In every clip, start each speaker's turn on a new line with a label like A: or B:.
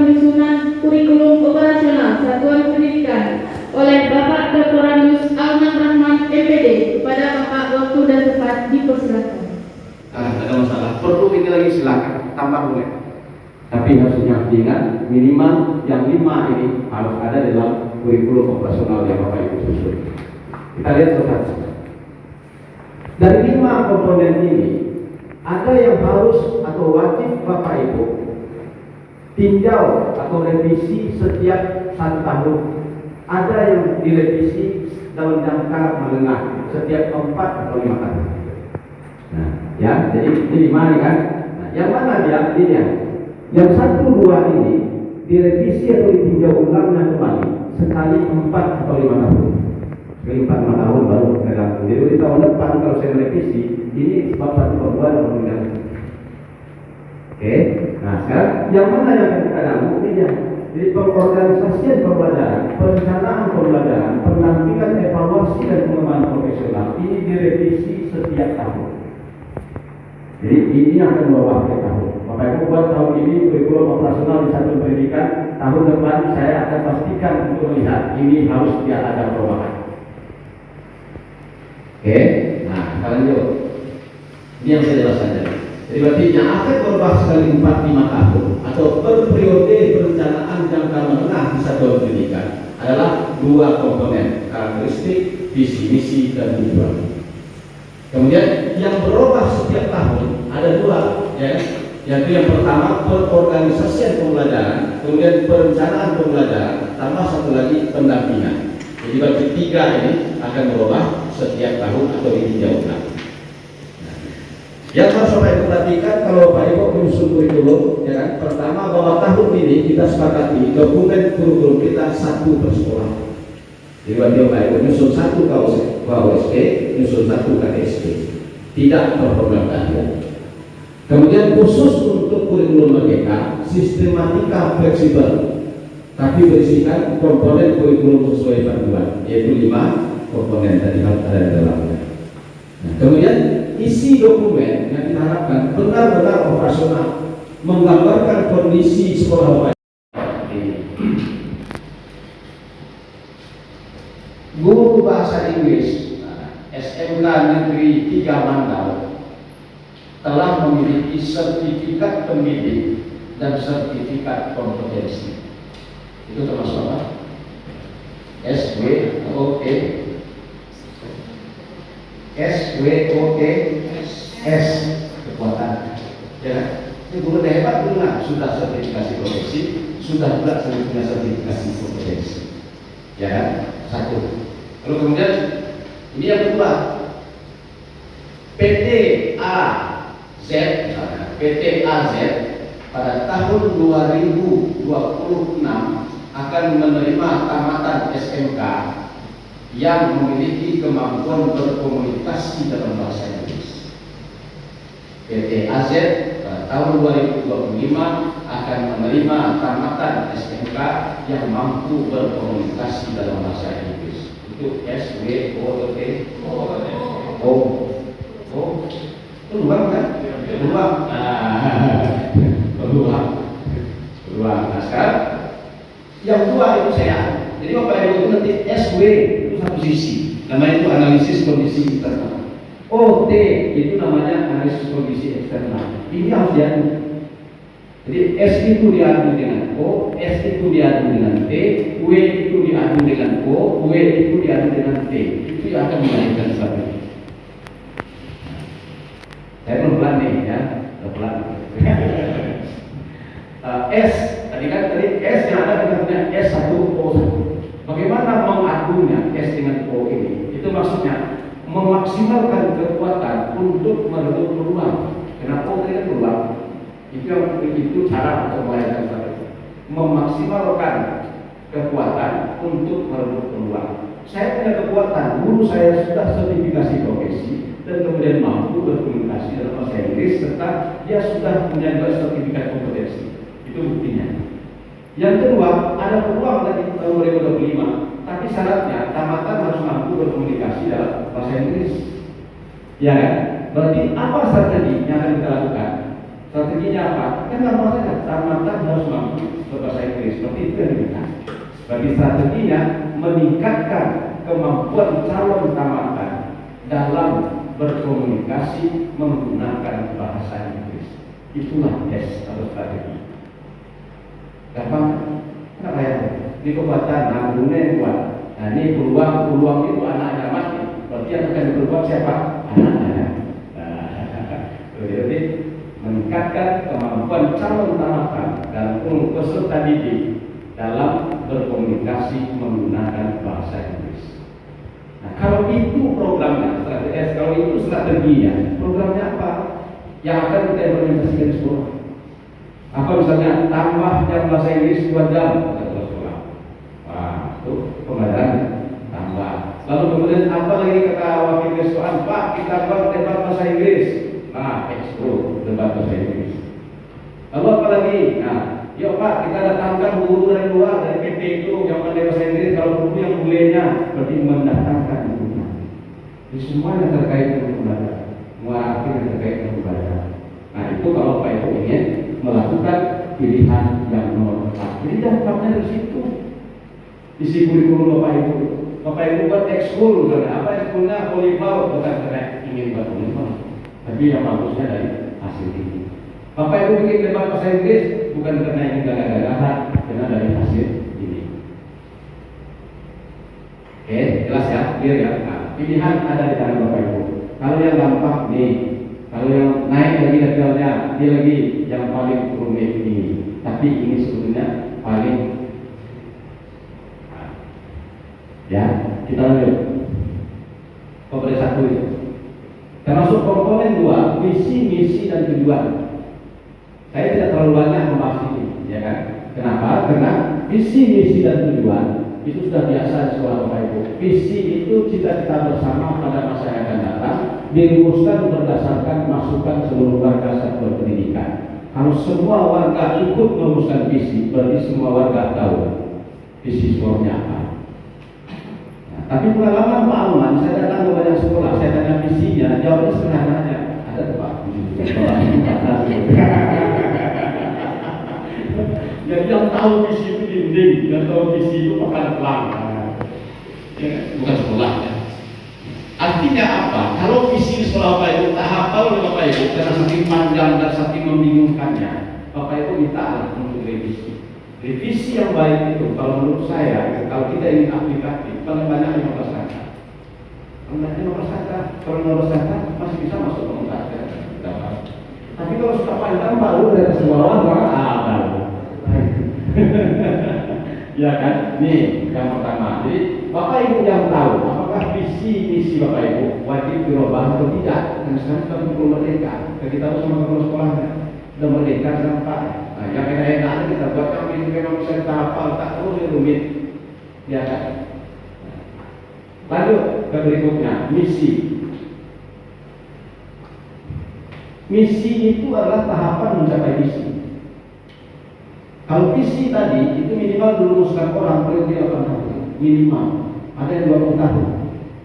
A: penyusunan kurikulum operasional satuan pendidikan oleh Bapak Dr. Radius Alman Rahman MPD. Kepada Bapak waktu dan tempat dipersilakan.
B: Ada masalah. Perlu ini lagi silakan tambah boleh. Tapi harus diingat minimal yang 5 ini harus ada dalam kurikulum operasional yang Bapak Ibu susun. Kita lihat satu-satu. Dari 5 komponen ini ada yang harus atau wajib Bapak Ibu tinjau atau revisi setiap 1 tahun. Ada yang direvisi dalam jangka menengah setiap 4 atau 5 tahun. Nah, ya, jadi ini 5 nih kan. Nah, yang mana dia? Ini ya. Yang 1, 2 ini direvisi atau ditinjau ulangnya kembali sekali 4 atau 5 tahun. Sekali 4-5 tahun baru dalam. Jadi di tahun depan kalau saya merevisi ini bab 1 bab 2 atau tidak. Oke. Nah, sekarang yang mana yang akan kita ganggu? Ini ya. Jadi pengorganisasian pembelajaran, perencanaan pembelajaran, pendampingan evaluasi dan pengembangan profesional ini direvisi setiap tahun. Jadi ini akan membawa setiap tahun. Bapak Ibu buat tahun ini kurikulum operasional di satuan pendidikan, tahun depan saya akan pastikan untuk melihat ini harus tidak ada perubahan. Oke, nah kita lanjut. Ini yang saya jelaskan tadi. Jadi berarti yang akan berubah sekali 4-5 tahun atau per periode perencanaan jangka menengah di satuan pendidikan adalah 2 komponen, karakteristik, visi misi dan tujuan. Kemudian yang berubah setiap tahun ada 2, ya, yaitu yang pertama perorganisasian pembelajaran, kemudian perencanaan pembelajaran, tambah 1 lagi pendampingan. Jadi bagi 3 ini akan berubah setiap tahun atau ditinjau ulang. Yang harus Bapak Ibu perhatikan kalau Bapak Ibu menyusun kurikulum, ya kan? Pertama bahwa tahun ini kita sepakati dokumen kurikulum kita 1 per sekolah. Jadi Bapak Ibu menyusun 1 KOSP, menyusun 1 KSP, tidak per program kajian. Kemudian khusus untuk kurikulum merdeka, sistematika fleksibel, tapi berisikan komponen kurikulum sesuai panduan, yaitu 5 komponen tadi harus ada di dalamnya. Nah, kemudian isi dokumen yang kita harapkan benar-benar operasional, menggambarkan kondisi sekolah baik. Guru bahasa Inggris SMK Negeri 3 Mandau telah memiliki sertifikat pendidik dan sertifikat kompetensi. Itu termasuk apa? SWOT, S kekuatan. Ya, ini guru hebat juga sudah sertifikasi profesi, sudah juga punya sertifikasi kompetensi. Ya kan? 1. Lalu kemudian ini yang kedua, PT AZ pada tahun 2026 akan menerima tamatan SMK yang memiliki kemampuan berkomunikasi dalam bahasa Inggris. PT AZ pada tahun 2025 akan menerima tamatan SMK yang mampu berkomunikasi dalam bahasa Inggris. Itu SWOT. Peluang kan? Peluang. Nah sekarang yang 2 itu saya. Jadi Bapak Ibu itu nanti SW itu 1 sisi, namanya itu analisis kondisi internal. OT itu namanya analisis kondisi eksternal. Ini harus diadu. Jadi S itu diadu dengan O, S itu diadu dengan T, W itu diadu dengan O, W itu diadu dengan T. Itu yang akan melahirkan satu. Saya pelan nih ya, pelan. S tadi S yang ada dengannya S1O1. Bagaimana mengadunya S dengan O ini? Itu maksudnya memaksimalkan kekuatan untuk merebut peluang. Kenapa O tadi peluang? Itu cara untuk melahirkan satu. Memaksimalkan kekuatan untuk merebut peluang. Saya punya kekuatan, guru saya sudah sertifikasi profesi dan kemudian mampu berkomunikasi dalam bahasa Inggris serta dia sudah punya sertifikat kompetensi. Itu buktinya. Yang kedua, ada peluang tadi tahun 2025, tapi syaratnya tamatan harus mampu berkomunikasi dalam bahasa Inggris. Ya kan? Berarti apa strategi yang akan kita lakukan? Strateginya apa? Kan gampang saja, tamatan harus mampu
C: berbahasa Inggris. Seperti itu yang diminta. Bagi strateginya meningkatkan kemampuan calon tamatan dalam berkomunikasi menggunakan bahasa Inggris. Itulah tes atau strategi. Gampang? Enggak kayak ini kekuatan nanggunnya kuat. Nah ini peluang itu anak-anak mati. Berarti yang akan berbuat siapa? Anak-anak. Jadi meningkatkan kemampuan calon tamatan dan peserta didik dalam berkomunikasi menggunakan bahasa Inggris. Nah, kalau itu programnya, kalau itu strateginya, programnya apa? Yang akan kita implementasikan di sekolah. Apa misalnya tambah jam bahasa Inggris 2 jam pada sekolah. Wah, itu pembelajaran tambah. Lalu kemudian apa lagi kata wakil kesuaan? Pak, kita buat debat bahasa Inggris. Nah, ekskul debat bahasa Inggris. Lalu apa lagi? Nah, yuk Pak, kita datangkan guru dari luar, dari PT itu yang pandai bahasa Inggris. Kalau guru yang bolehnya, berarti mendatangkan gurunya. Jadi semua yang terkait dengan pembelajaran, semua arti yang terkait dengan pembelajaran. Nah, itu kalau Pak Ibu ingin melakukan pilihan yang nomor 4. Jadi dampaknya dari situ. Isi kurikulum Bapak Ibu. Bapak Ibu buat ekskul, apa ekskulnya volleyball, bukan karena ingin buat volleyball, tapi yang bagusnya dari hasil ini. Bapak Ibu bikin debat bahasa Inggris bukan karena ini gagah-gagahan, karena dari hasil ini. Oke, jelas ya, clear ya. Nah, pilihan ada di tangan Bapak Ibu. Kalau yang gampang nih, kalau yang naik lagi levelnya, dia lagi yang paling rumit ini. Tapi ini sebetulnya paling. Nah, ya, kita lanjut. Komponen 1 itu. Termasuk komponen 2, visi, misi, dan tujuan. Saya tidak terlalu banyak membahas ini, ya kan? Kenapa? Karena visi, misi, dan tujuan itu sudah biasa di sekolah Bapak Ibu. Visi itu cita-cita bersama pada masa yang akan datang, dirumuskan berdasarkan masukan seluruh warga satuan pendidikan. Kalau semua warga ikut merumuskan visi, berarti semua warga tahu visi sekolahnya apa. Nah, tapi pengalaman Pak Alman, saya datang ke banyak sekolah, saya tanya visinya, jawabnya sederhana aja. Ada tuh Pak, jadi yang tahu visi itu dinding, yang tahu visi itu makan pelang, bukan sekolah. Ya. Artinya apa? Kalau visi di sekolah Bapak Ibu tak hafal oleh Bapak Ibu karena saking panjang dan saking membingungkannya, Bapak Ibu minta untuk revisi. Revisi yang baik itu, kalau menurut saya, kalau kita ingin aplikatif, paling banyak 15 kata. Kalau 15 kata, kalau 15 kata masih bisa masuk ke kata. Tapi kalau sudah panjang baru dari sekolah baru. Ya kan? Nih yang pertama. Jadi Bapak Ibu yang tahu apakah visi misi Bapak Ibu wajib dirubah atau tidak. Dan sekarang kita perlu merdeka. Kita tahu sama kepala sekolahnya sudah merdeka sekarang Pak. Nah, yang enak-enak kita buat kami memang bisa kita hafal, tak perlu rumit. Ya kan? Lanjut ke berikutnya, misi. Misi itu adalah tahapan mencapai visi. Kalau visi tadi itu minimal dirumuskan orang periode 8 tahun, minimal. Ada yang 20 tahun,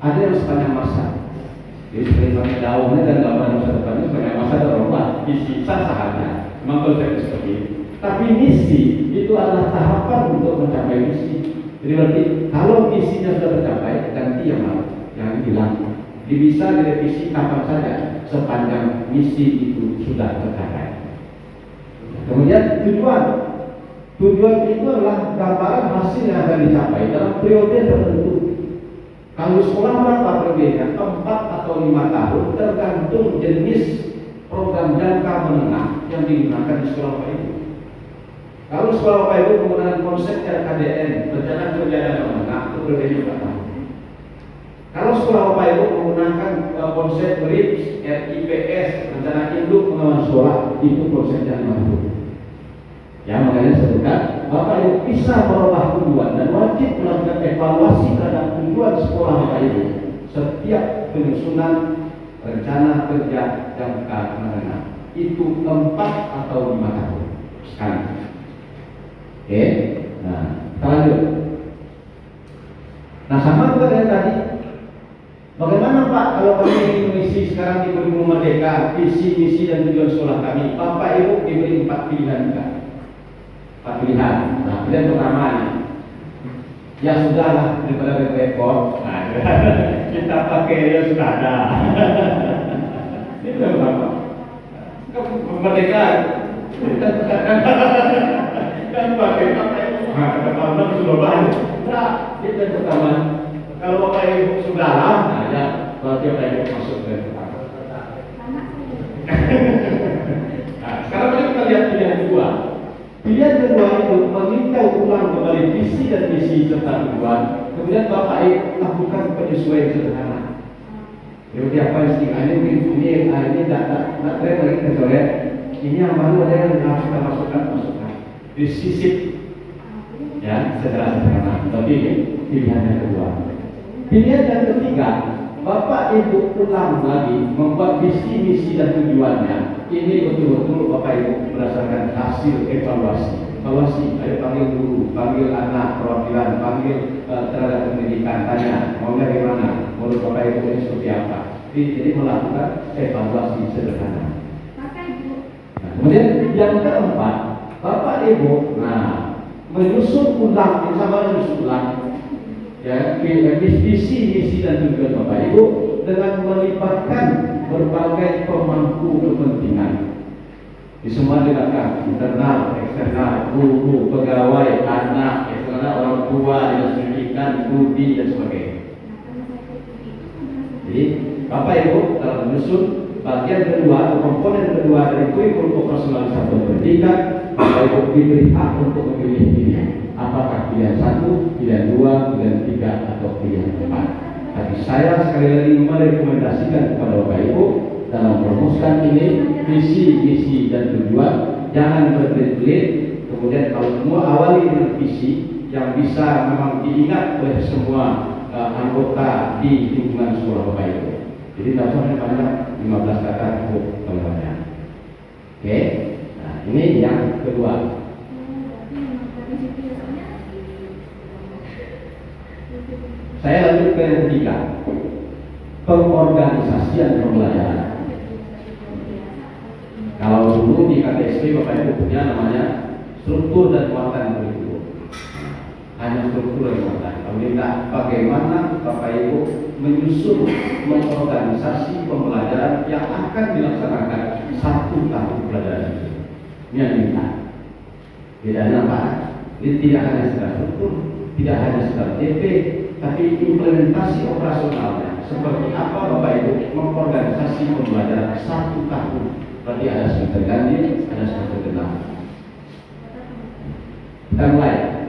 C: ada yang sepanjang masa. Jadi sebenarnya daunnya dan gambaran masa depannya sepanjang masa terubah. Visi sah saja, memang konsepnya seperti itu. Tapi misi itu adalah tahapan untuk mencapai visi. Jadi berarti kalau visinya sudah tercapai, ganti yang hilang. Bisa direvisi kapan saja sepanjang misi itu sudah tercapai. Kemudian tujuan itu adalah gambaran hasil yang akan dicapai dalam periode tertentu. Kalau sekolah berapa periodenya? 4 atau 5 tahun, tergantung jenis program jangka menengah yang digunakan di sekolah Bapak Ibu. Kalau sekolah Bapak Ibu menggunakan konsep RKDN, rencana kerja jangka menengah, itu periodenya 4 tahun. Kalau sekolah Bapak Ibu menggunakan konsep RIPS, RIPS, rencana induk pengawasan sekolah, itu konsepnya 5 tahun. Ya, makanya sebutkan Bapak Ibu bisa merubah tujuan dan wajib melakukan evaluasi terhadap tujuan sekolah Bapak Ibu setiap penyusunan rencana kerja jangka menengah. Itu 4 atau 5 tahun sekali. Oke, nah kita lanjut. Nah sama juga dengan tadi. Bagaimana Pak kalau kami ingin mengisi sekarang di kurikulum merdeka, visi, misi dan tujuan sekolah kami? Bapak Ibu diberi 4 pilihan juga. Empat pilihan. Nah, pilihan pertama nih, ya sudahlah daripada repot. Nah, kita pakai yang sudah ada. Ini pilihan pertama. Kemerdekaan. Kan pakai kata sudah banyak. Nah, itu yang pertama. Kalau Bapak Ibu sudahlah, nah ya, berarti Bapak Ibu masuk ke pertama. Nah, sekarang kita lihat pilihan kedua. Pilihan kedua itu meninjau ulang kembali visi dan misi serta tujuan. Kemudian Bapak Ibu lakukan penyesuaian sederhana. Jadi apa ini tidak tren lagi kecuali ini yang baru ada yang harus kita masukkan. Disisip ya secara sederhana. Tapi ini pilihan yang kedua. Pilihan yang ketiga, Bapak Ibu ulang lagi membuat visi, misi dan tujuannya. Ini betul-betul Bapak Ibu berdasarkan hasil evaluasi. Ayo panggil guru, panggil anak perwakilan, panggil tenaga pendidikan, tanya maunya gimana, menurut Bapak Ibu ini seperti apa. Jadi melakukan evaluasi sederhana. Nah, kemudian yang keempat, Bapak Ibu, menyusun ulang, sama menyusun ulang, ya, visi, misi dan tujuan Bapak Ibu dengan melibatkan berbagai pemangku kepentingan. Di semua dilibatkan internal, eksternal, guru, pegawai, anak, eksternal, orang tua, dinas pendidikan, studi dan sebagainya. Jadi Bapak Ibu dalam menyusun bagian kedua atau komponen kedua dari kurikulum operasional pendidikan, Bapak Ibu diberi hak untuk memilih pilihan. Apakah pilihan 1, pilihan 2, pilihan 3 atau pilihan 4. Tapi saya sekali lagi merekomendasikan kepada Bapak Ibu dalam merumuskan ini visi, misi dan tujuan, jangan berbelit-belit. Kemudian kalau semua awali dengan visi yang bisa memang diingat oleh semua anggota di lingkungan sekolah Bapak Ibu. Jadi dasarnya banyak 15 kata cukup teman-teman. Oke, nah ini yang kedua. Saya lanjut ke yang ketiga, pengorganisasian pembelajaran. Kalau dulu di KTSP Bapak Ibu punya namanya struktur dan muatan kurikulum. Hanya struktur dan muatan. Kalau tidak, bagaimana Bapak Ibu menyusun mengorganisasi pembelajaran yang akan dilaksanakan 1 tahun pelajaran itu. Ini yang minta. Bedanya apa? Ini tidak hanya secara struktur, tidak hanya secara TP, tapi implementasi operasionalnya seperti apa Bapak Ibu mengorganisasi pembelajaran 1 tahun. Berarti ada semester ganjil, ada semester genap. Kita mulai.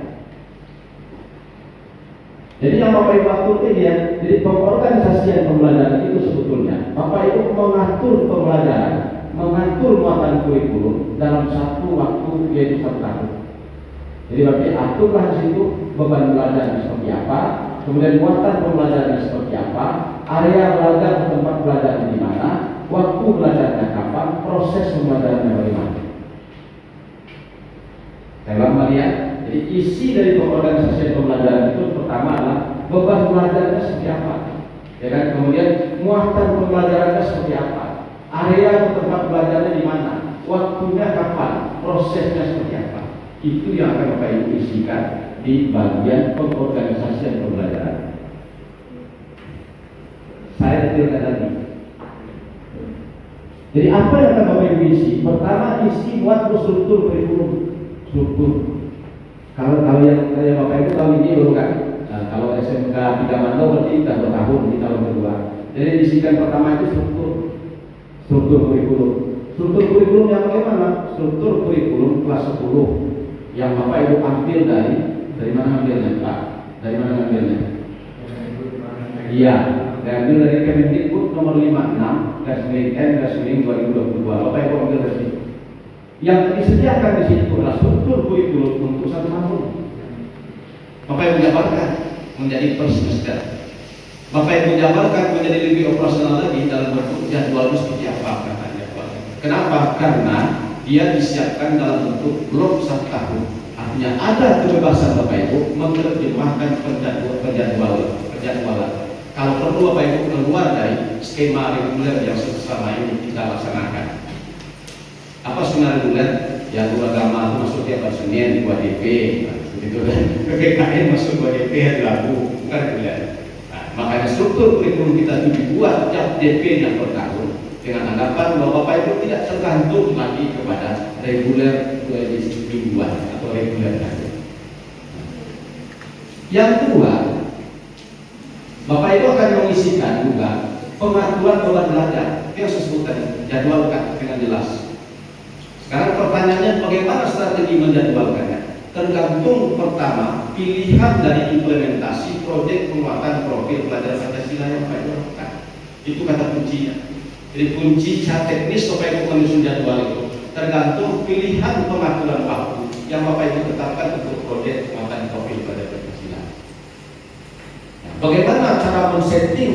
C: Jadi yang Bapak Ibu atur ini ya, jadi pengorganisasian pembelajaran itu sebetulnya Bapak Ibu mengatur pembelajaran, mengatur muatan kurikulum dalam 1 waktu yaitu 1 tahun. Jadi berarti aturlah di situ beban belajar seperti apa, kemudian muatan pembelajarannya seperti apa, area belajar atau tempat belajar di mana, waktu belajarnya kapan, proses pembelajarannya bagaimana. Saya ulang ya. Jadi isi dari pengorganisasian pembelajaran itu pertama adalah beban belajarnya seperti apa, ya kan? Kemudian muatan pembelajarannya seperti apa, area atau tempat belajarnya di mana, waktunya kapan, prosesnya seperti apa. Itu yang akan Bapak Ibu isikan di bagian pengorganisasian pembelajaran. Saya detailkan tadi. Jadi apa yang akan Bapak Ibu isi? Pertama, isi muat struktur kurikulum. Struktur. Kalau yang Bapak Ibu tahu ini baru kan? Nah, kalau SMK 3 Mandau berarti sudah bertahun di tahun kedua. Jadi isikan pertama itu struktur kurikulum. Struktur kurikulum yang bagaimana? Struktur kurikulum kelas 10 yang Bapak Ibu ambil dari mana ambilnya Pak? Dari mana ambilnya? Iya, diambil dari Kemendikbud nomor 56/N/2022. Bapak Ibu ambil dari situ. Yang disediakan di situ adalah struktur kurikulum untuk 1 tahun. Bapak Ibu jabarkan menjadi per semester. Bapak Ibu jabarkan menjadi lebih operasional lagi dalam bentuk jadwalnya seperti apa katanya. Kenapa? Karena dia disiapkan dalam bentuk blok 1 tahun. Artinya ada kebebasan Bapak Ibu menerjemahkan penjadwalan. Kalau perlu Bapak Ibu keluar dari skema reguler yang selama ini kita laksanakan. Apa skema reguler? Ya guru agama itu masuk tiap hari Senin 2 DP, begitu kan? PKKN masuk 2 DP hari Rabu, kan ya. Nah, makanya struktur kurikulum kita itu dibuat tiap DP yang per tahun dengan anggapan bahwa Bapak Ibu tidak tergantung lagi kepada reguler mingguan atau reguler tahun. Yang kedua, Bapak Ibu akan mengisikan juga pengaturan beban belajar yang saya sebut tadi, jadwalkan dengan jelas. Sekarang pertanyaannya bagaimana strategi menjadwalkannya? Tergantung pertama pilihan dari implementasi proyek penguatan profil pelajar Pancasila yang Bapak Ibu lakukan. Itu kata kuncinya. Jadi kunci cara teknis Bapak Ibu menyusun jadwal itu tergantung pilihan pengaturan waktu yang Bapak Ibu tetapkan untuk proyek penguatan profil pelajar Pancasila. Nah, bagaimana cara men-setting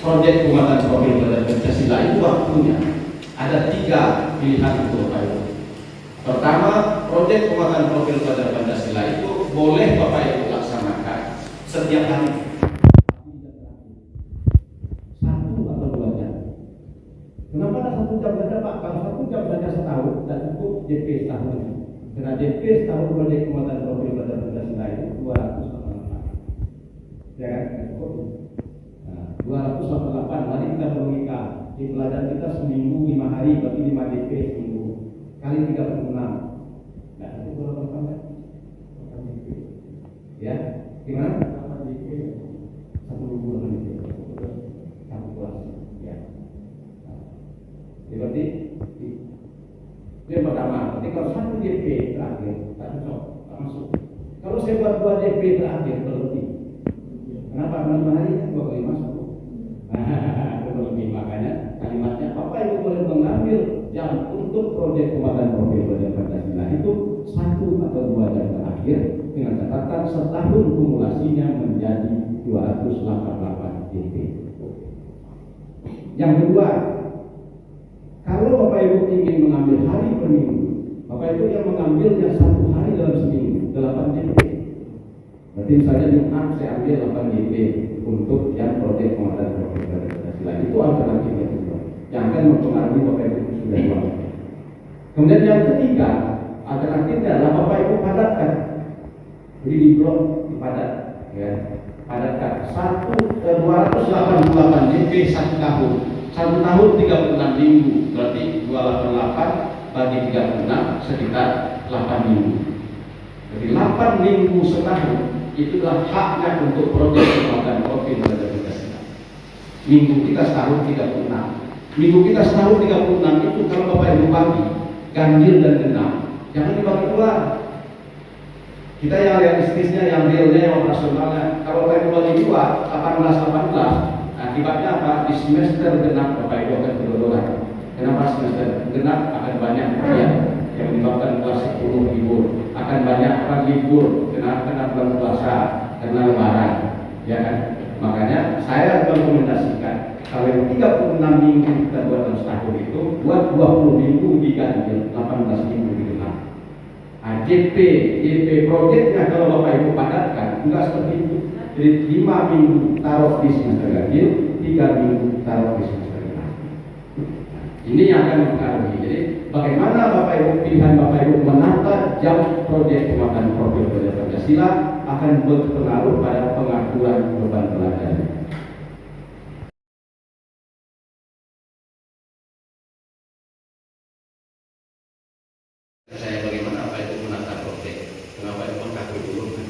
C: proyek penguatan profil pelajar Pancasila itu waktunya? Ada 3 pilihan untuk Bapak Ibu. Pertama, proyek penguatan profil pelajar Pancasila itu boleh Bapak Ibu laksanakan setiap hari. 1 atau 2 jam. Kenapa ada 1 jam saja Pak? Kalau 1 jam saja setahun dan cukup DP setahun. Karena DP setahun proyek penguatan profil pelajar Pancasila itu 288. Ya kan? Cukup. Nah, 288. Mari kita berlogika. Di pelajar kita seminggu 5 hari, berarti 5 DP seminggu. Kali 36. Nah, itu berapa banyak? Ya, gimana? 1 minggu 8 DP. 1 kelas. Ya. Berarti itu yang pertama. Berarti kalau 1 DP terakhir, tak cocok, tak masuk. Kalau saya buat 2 DP terakhir berlebih. Kenapa? 5 hari kan 2 kali masuk. Nah, berlebih. Makanya kalimatnya Bapak Ibu boleh mengambil jam untuk proyek penguatan profil pelajar Pancasila itu 1 atau 2 jam terakhir dengan catatan setahun kumulasinya menjadi 288 DP. Yang kedua, kalau Bapak Ibu ingin mengambil hari per minggu, Bapak Ibu yang mengambilnya 1 hari dalam seminggu 8 DP. Berarti misalnya Jumat saya ambil 8 DP untuk yang proyek penguatan profil pelajar Pancasila. Itu alternatifnya kedua yang akan mempengaruhi Bapak Ibu sudah buat. Kemudian yang ketiga, alternatifnya adalah Bapak Ibu padatkan. Jadi di blok dipadat, ya. Padatkan 288 DP 1 tahun. 1 tahun 36 minggu, berarti 288 bagi 36 sekitar 8 minggu. Jadi 8 minggu setahun itulah haknya untuk proyek penguatan profil pelajar Pancasila. Minggu kita setahun 36. Minggu kita setahun 36 itu kalau Bapak Ibu bagi ganjil dan genap, jangan dibagi ulang. Kita yang realistisnya, yang realnya, yang operasionalnya, kalau Bapak Ibu bagi 2, 18, akibatnya apa? Di semester genap Bapak Ibu akan berdodoran. Kenapa semester genap akan banyak ya, yang menyebabkan kelas 10 libur, akan banyak orang libur kena bulan puasa, kena lebaran, ya kan? Makanya saya merekomendasikan kalau yang 36 minggu kita buat dalam setahun itu, buat 20 minggu diganjil, 18 minggu digenap. JP proyeknya kalau Bapak Ibu padatkan enggak seperti itu. Jadi 5 minggu taruh di semester ganjil, 3 minggu taruh di semester genap. Ini yang akan mempengaruhi. Jadi bagaimana Bapak Ibu pilihan Bapak Ibu menata jam proyek penguatan profil pelajar Pancasila akan berpengaruh pada pengaturan beban belajar. Saya bagaimana Bapak Ibu menata proyek, kenapa Ibu mengatur dulu kan?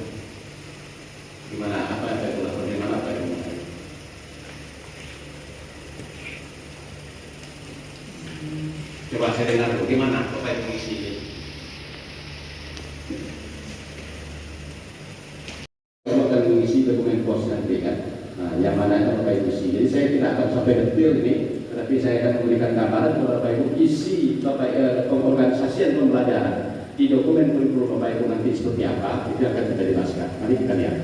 C: Gimana apa yang Bapak Ibu lakukan? Gimana Bapak Ibu mengatur? Coba saya dengar dulu, gimana Bapak Ibu mengisi ini? Saya akan mengisi dokumen pos nanti kan, nah, yang mana Bapak Ibu isi. Jadi saya tidak akan sampai detail ini, tetapi saya akan memberikan gambaran kepada Bapak Ibu isi pengorganisasian pembelajaran di dokumen kurikulum Bapak Ibu nanti seperti apa, itu akan kita jelaskan. Mari kita lihat.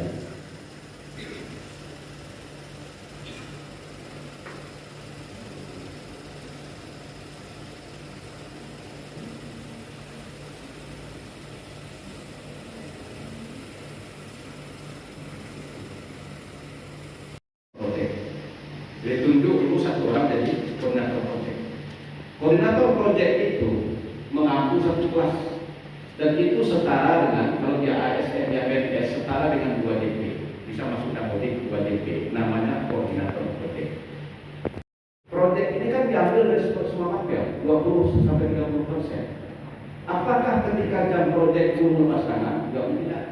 C: Jadi tunjuk dulu 1 orang jadi koordinator proyek. Koordinator proyek itu mengampu 1 kelas.
B: Dan itu setara dengan, kalau dia ASN, dia PNS, setara dengan 2 DP. Bisa masuk apotek 2 DP, namanya koordinator proyek. Proyek ini kan diambil dari semua mapel, 20 sampai 30%. Apakah ketika jam proyek guru pasangan? Tidak tidak.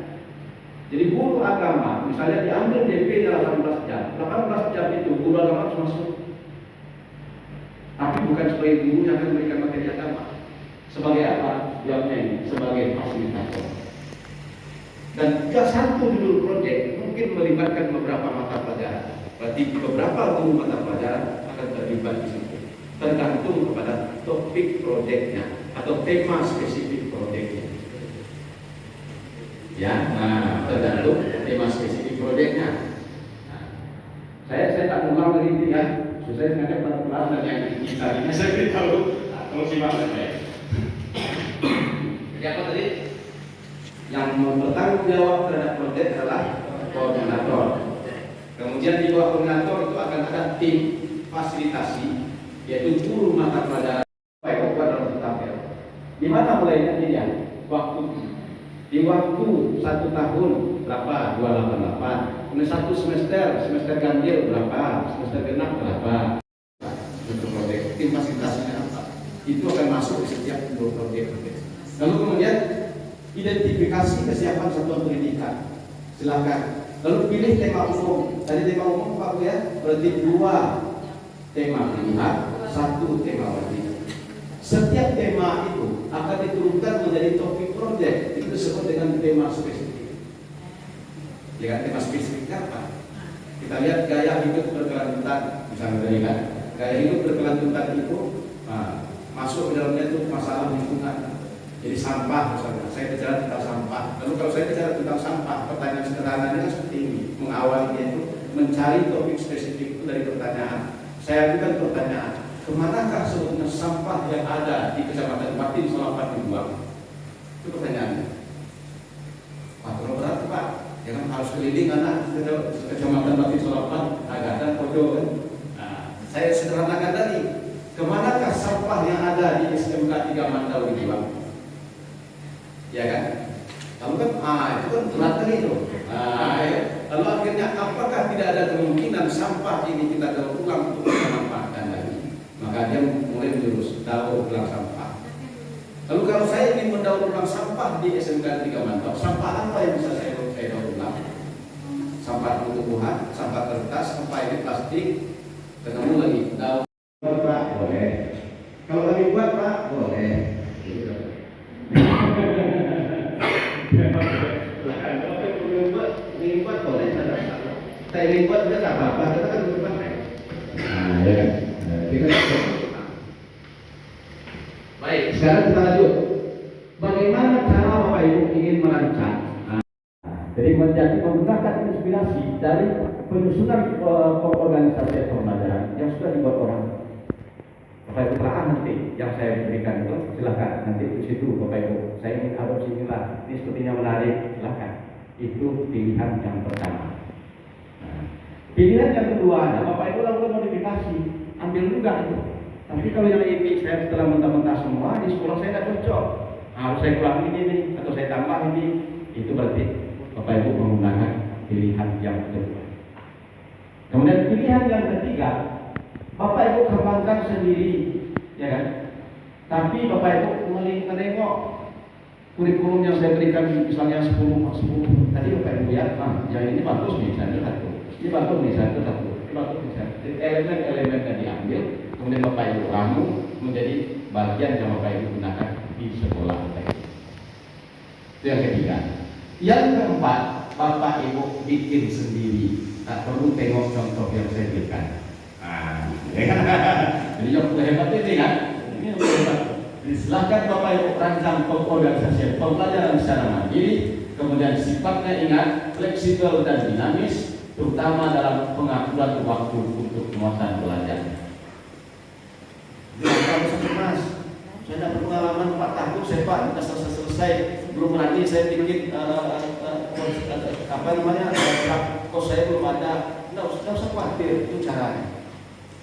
B: Jadi guru agama, misalnya diambil DP 18 jam, 18 jam itu guru agama harus masuk. Tapi bukan sebagai guru yang akan memberikan materi agama. Sebagai apa? Jawabnya ini, sebagai fasilitator. Dan jika satu judul proyek mungkin melibatkan beberapa mata pelajaran. Berarti beberapa guru mata pelajaran akan terlibat di situ. Tergantung kepada topik proyeknya atau tema spesifik proyeknya. Ya, nah, tergantung tema spesifik proyeknya. Nah, saya tak ulang lagi ini ya. Saya sengaja pelan-pelan dan yang tadinya saya beritahu kalau simak saya. Jadi apa tadi? Yang bertanggung jawab terhadap proyek adalah koordinator. Kemudian di bawah koordinator itu akan ada tim fasilitasi, yaitu guru mata pelajaran. Baik, dalam tabel. Di mana mulainya dia? Waktu. Di waktu 1 tahun berapa? 288. Kemudian 1 semester ganjil berapa? Semester genap berapa? Untuk proyek tim fasilitasinya apa? Itu akan masuk di setiap proyek. Lalu kemudian identifikasi kesiapan satuan pendidikan. Silakan. Lalu pilih tema umum. Tadi tema umum Pak Bu ya, berarti 2 tema pilihan, 1 tema wajib. Setiap tema itu akan diturunkan menjadi topik proyek. Itu disebut dengan tema spesifik. Ya kan, tema spesifiknya apa? Kita lihat gaya hidup berkelanjutan, misalnya tadi kan, gaya hidup berkelanjutan itu masuk ke dalamnya itu masalah lingkungan. Jadi sampah misalnya, saya bicara tentang sampah. Lalu kalau saya bicara tentang sampah, pertanyaan sederhananya kan seperti ini. Mengawalinya itu mencari topik spesifik itu dari pertanyaan. Saya ajukan pertanyaan, kemanakah sebetulnya sampah yang ada di Kecamatan Batin selama dibuang? Itu pertanyaannya. Pak, kalau berarti Pak, ya kan harus keliling anak Kecamatan Batin Solapan, agak dan Podo kan. Nah, saya sederhanakan tadi, kemanakah sampah yang ada di SMK 3 Mandau dibuang? Ya kan? Lalu kan, itu kan berat kan itu. Ya. Lalu akhirnya apakah tidak ada kemungkinan sampah ini kita daur ulang untuk kita manfaatkan lagi? Maka dia mulai menjurus daur ulang sampah. Lalu kalau saya ingin mendaur ulang sampah di SMK 3 Mantau, sampah apa yang bisa saya daur ulang? Sampah tumbuhan, sampah kertas, sampah ini plastik, ketemu lagi daur Pak, boleh. Kalau lagi buat Pak, boleh. Ingin buat boleh, tidak salah. Kita ingin buat tidak apa-apa, kita kan berubah. Nah, ya kan. Baik, sekarang kita lanjut. Bagaimana cara Bapak Ibu ingin merancang? Jadi menjadi menggunakan inspirasi dari penyusunan organisasi pembelajaran yang sudah dibuat orang. Bapak Ibu telah nanti yang saya berikan itu silakan nanti di situ Bapak Ibu. Saya ingin adopsi inilah, ini sepertinya menarik, silakan. Itu pilihan yang pertama. Nah, pilihan yang kedua ada Bapak Ibu lakukan modifikasi, ambil juga itu. Tapi kalau yang ini saya setelah mentah-mentah semua di sekolah saya tidak cocok, harus saya kurangi ini atau saya tambah ini, itu berarti Bapak Ibu menggunakan pilihan yang kedua. Kemudian pilihan yang ketiga, Bapak Ibu kembangkan sendiri, ya kan? Tapi Bapak Ibu menengok kurikulum yang saya berikan misalnya 10 tadi Bapak Ibu ya, yang ini bagus nih, saya satu, ini bagus nih, saya satu, ini bagus nih, jadi elemen-elemen yang diambil, kemudian Bapak Ibu ramu menjadi bagian yang Bapak Ibu gunakan di sekolah. Itu yang ketiga. Yang keempat, Bapak Ibu bikin sendiri, tak perlu tengok contoh yang saya berikan. Jadi yang hebat ini kan, ini yang hebat. Silakan Bapak Ibu rancang organisasi pembelajaran secara mandiri, kemudian sifatnya ingat, fleksibel dan dinamis, terutama dalam pengaturan waktu untuk muatan belajar. Kalau Mas, saya dapat pengalaman 4 tahun, saya Pak, kita selesai, belum lagi saya bikin kos saya belum ada, nggak usah khawatir, itu caranya.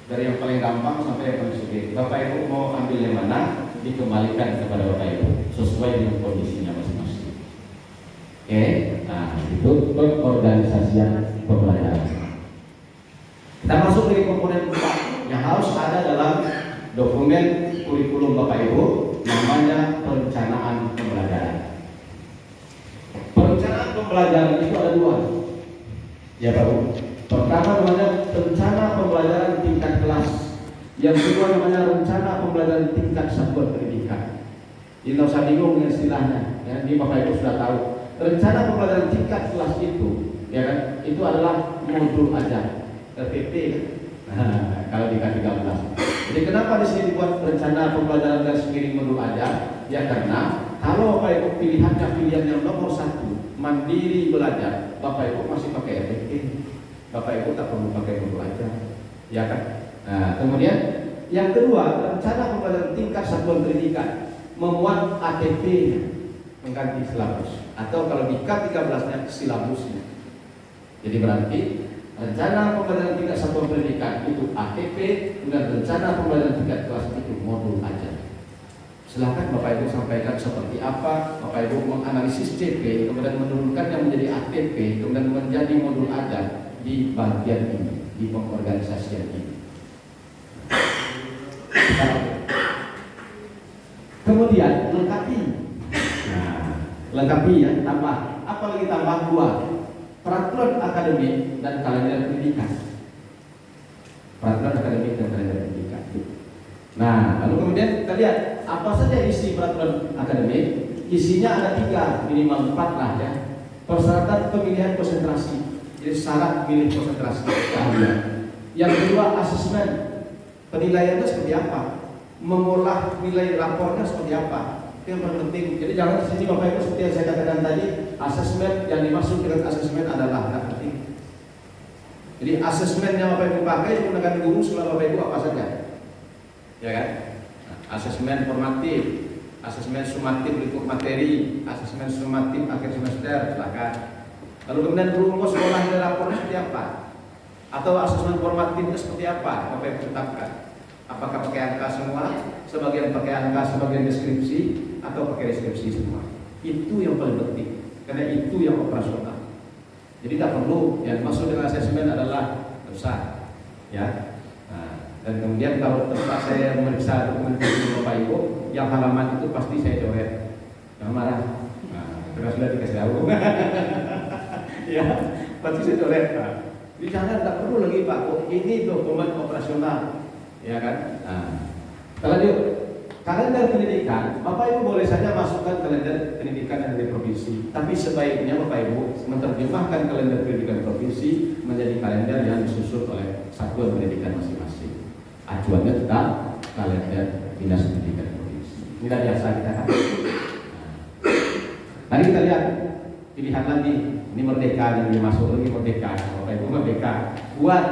B: Dari yang paling gampang sampai yang paling sulit. Bapak Ibu mau ambil yang mana? dikembalikan kepada Bapak Ibu sesuai dengan kondisinya masing-masing. Oke, nah itu pengorganisasian pembelajaran. Kita masuk dari komponen 4 yang harus ada dalam dokumen kurikulum Bapak Ibu, namanya perencanaan pembelajaran. Perencanaan pembelajaran itu ada 2, ya Pak Bu. Pertama namanya rencana pembelajaran tingkat kelas. Yang kedua namanya rencana pembelajaran tingkat satuan pendidikan. Ini nggak usah bingung dengan istilahnya, ya, ini Bapak Ibu sudah tahu. Rencana pembelajaran tingkat kelas itu, ya kan, itu adalah modul ajar, RPP. Nah, kalau di K13. Jadi kenapa di sini dibuat rencana pembelajaran dan sendiri modul ajar? Ya karena kalau Bapak Ibu pilihannya pilihan yang nomor 1, mandiri belajar, Bapak Ibu masih pakai RPP. Bapak Ibu tak perlu pakai modul ajar, ya kan? Nah, kemudian yang kedua, rencana pembelajaran tingkat satuan pendidikan memuat ATP, mengganti silabus, atau kalau di K13-nya silabusnya. Jadi berarti rencana pembelajaran tingkat satuan pendidikan itu ATP, dan rencana pembelajaran tingkat kelas itu modul ajar. Silahkan Bapak Ibu sampaikan seperti apa Bapak Ibu menganalisis CP, kemudian menurunkannya menjadi ATP, kemudian menjadi modul ajar di bagian ini, di pengorganisasian ini. Kemudian lengkapi. Nah, lengkapi ya, tambah. Apa lagi tambah? 2, peraturan akademik dan kalender pendidikan. Peraturan akademik dan kalender pendidikan. Nah, lalu kemudian kita lihat apa saja isi peraturan akademik. Isinya ada 3, minimal 4 lah ya. Persyaratan pemilihan konsentrasi. Jadi syarat pilih konsentrasi keahlian. Yang kedua, asesmen. Penilaiannya seperti apa? Mengolah nilai rapornya seperti apa? Itu yang paling penting. Jadi jangan di sini Bapak Ibu seperti yang saya katakan tadi, asesmen yang dimaksud dengan asesmen adalah yang penting. Jadi asesmen yang Bapak Ibu pakai menggunakan guru sekolah Bapak Ibu apa saja? Ya kan? Nah, asesmen formatif, asesmen sumatif berikut materi, asesmen sumatif akhir semester, silakan. Lalu kemudian rumus olah nilai rapornya seperti apa? Atau asesmen formatifnya seperti apa? Bapak Ibu tetapkan. Apakah pakai angka semua, sebagian pakai angka, sebagian deskripsi, atau pakai deskripsi semua? Itu yang paling penting, karena itu yang operasional. Jadi tak perlu, yang maksud dengan asesmen adalah besar, ya. Nah, dan kemudian kalau tempat saya memeriksa dokumentasi Bapak Ibu, yang halaman itu pasti saya coret, jangan marah. Nah, terus sudah dikasih tahu, ya, pasti saya coret. Nah, di sana tak perlu lagi Pak, oh, ini dokumen operasional. Ya kan? Nah, kalau di kalender pendidikan, Bapak Ibu boleh saja masukkan kalender pendidikan yang dari provinsi, tapi sebaiknya Bapak Ibu menerjemahkan kalender pendidikan provinsi menjadi kalender yang disusun oleh satuan pendidikan masing-masing. Acuannya tetap kalender dinas pendidikan provinsi. Ini biasa kita kan. Tadi kita lihat pilihan lagi, ini merdeka yang dimasuk lagi merdeka. Bapak Ibu merdeka, buat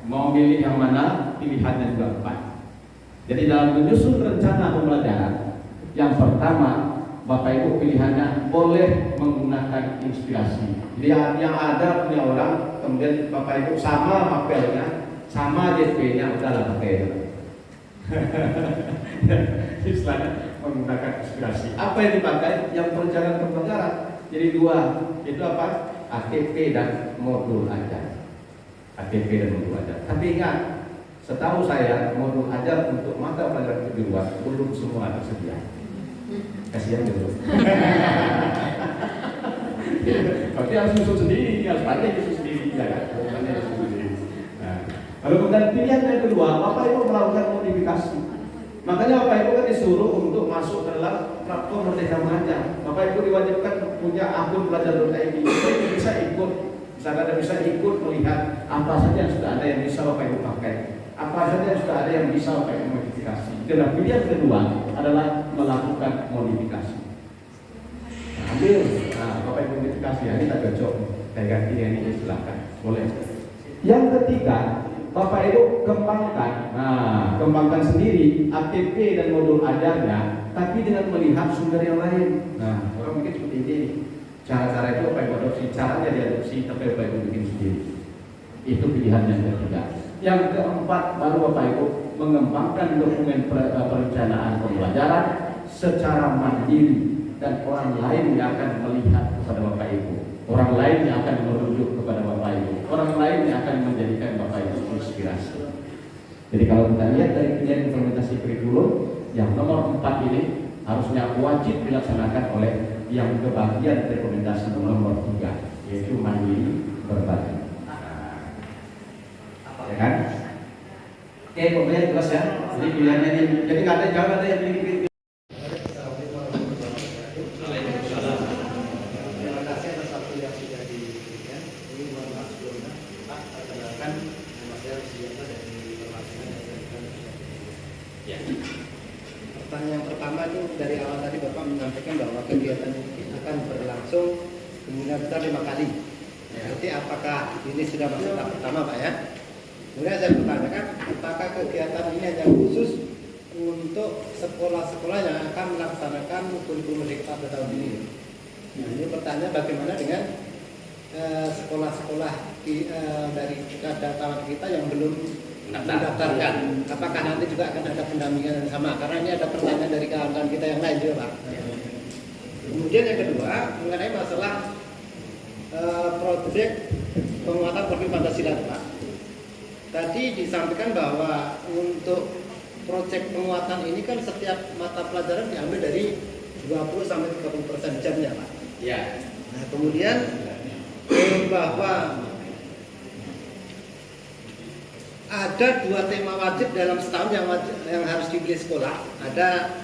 B: mau milih yang mana, pilihannya juga 4. Jadi dalam menyusun rencana pembelajaran, yang pertama Bapak Ibu pilihannya boleh menggunakan inspirasi. Jadi yang ada punya orang, kemudian Bapak Ibu sama mapelnya, sama JP-nya, udahlah pakai itu. Istilahnya menggunakan inspirasi. Apa yang dipakai? Yang perencanaan pembelajaran. Jadi 2, itu apa? ATP dan modul ajar. ATP dan modul ajar. Tapi ingat, setahu saya modul ajar untuk mata pelajaran kejuruan belum semua tersedia. Kasihan dulu. Berarti harus susun sendiri, harus pandai susun sendiri, ya kan? Nah, lalu kemudian pilihan yang kedua, Bapak Ibu melakukan modifikasi. Makanya Bapak Ibu kan disuruh untuk masuk ke dalam platform Merdeka Mengajar. Bapak Ibu diwajibkan punya akun belajar.id. Jadi bisa ikut. Misalnya Anda bisa ikut melihat apa saja yang sudah ada yang bisa Bapak Ibu pakai, apa saja yang sudah ada yang bisa Bapak Ibu modifikasi. Dan pilihan kedua adalah melakukan modifikasi. Nah, ambil, Bapak Ibu modifikasi, ini tak cocok, saya ganti yang ini silakan, boleh. Yang ketiga, Bapak Ibu kembangkan, kembangkan sendiri ATP dan modul ajarnya, tapi dengan melihat sumber yang lain. Nah, orang mungkin seperti ini. Cara-cara itu Bapak Ibu adopsi, caranya diadopsi, tapi Bapak Ibu bikin sendiri. Itu pilihan yang ketiga. Yang keempat, baru Bapak Ibu mengembangkan dokumen perencanaan pembelajaran secara mandiri dan orang lain yang akan melihat kepada Bapak Ibu, orang lain yang akan merujuk kepada Bapak Ibu, orang lain yang akan menjadikan Bapak Ibu inspirasi. Jadi kalau kita lihat dari penilaian implementasi kurikulum yang nomor 4 ini harusnya wajib dilaksanakan oleh yang kebagian rekomendasi nomor 3, yaitu mandiri berbagi. Ya kan? Oke, pokoknya jelas ya. Jadi pilihannya ini, jadi nggak ada jawab, ada yang pilih.
D: Terima kasih atas waktu yang sudah diberikan. Ini mohon maaf sebelumnya, Pak, perkenalkan nama saya Siapa dari Perwakilan
B: Ya.
D: Pertanyaan pertama itu dari awal tadi Bapak menyampaikan bahwa kegiatan ini akan berlangsung kemungkinan besar 5 kali. Jadi apakah ini sudah masuk tahap pertama, Pak ya? Kemudian saya bertanyakan, apakah kegiatan ini hanya khusus untuk sekolah-sekolah yang akan melaksanakan kurikulum merdeka pada tahun ini? Nah, ini pertanyaan bagaimana dengan sekolah-sekolah dari kawan kita yang belum mendaftarkan? Apakah nanti juga akan ada pendampingan yang sama? Karena ini ada pertanyaan dari kawan-kawan kita yang lain juga, Pak. Kemudian yang kedua mengenai masalah proyek penguatan profil Pancasila, Pak. Tadi disampaikan bahwa untuk proyek penguatan ini kan setiap mata pelajaran diambil dari 20 sampai 30% jamnya, Pak.
B: Ya.
D: Nah, kemudian bahwa ada 2 tema wajib dalam setahun yang harus dipilih sekolah. Ada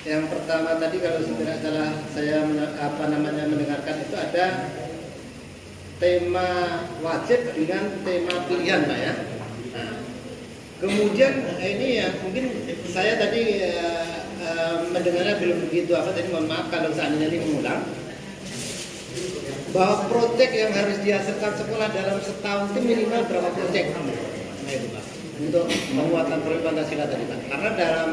D: yang pertama tadi kalau tidak salah saya mendengarkan itu ada tema wajib dengan tema pilihan, Pak ya. Nah, kemudian ini ya mungkin saya tadi mendengarnya belum begitu tadi mohon maaf kalau seandainya ini mengulang bahwa proyek yang harus dihasilkan sekolah dalam setahun itu minimal berapa proyek? Nah, itu Pak, untuk penguatan profil Pancasila tadi, Pak. Karena dalam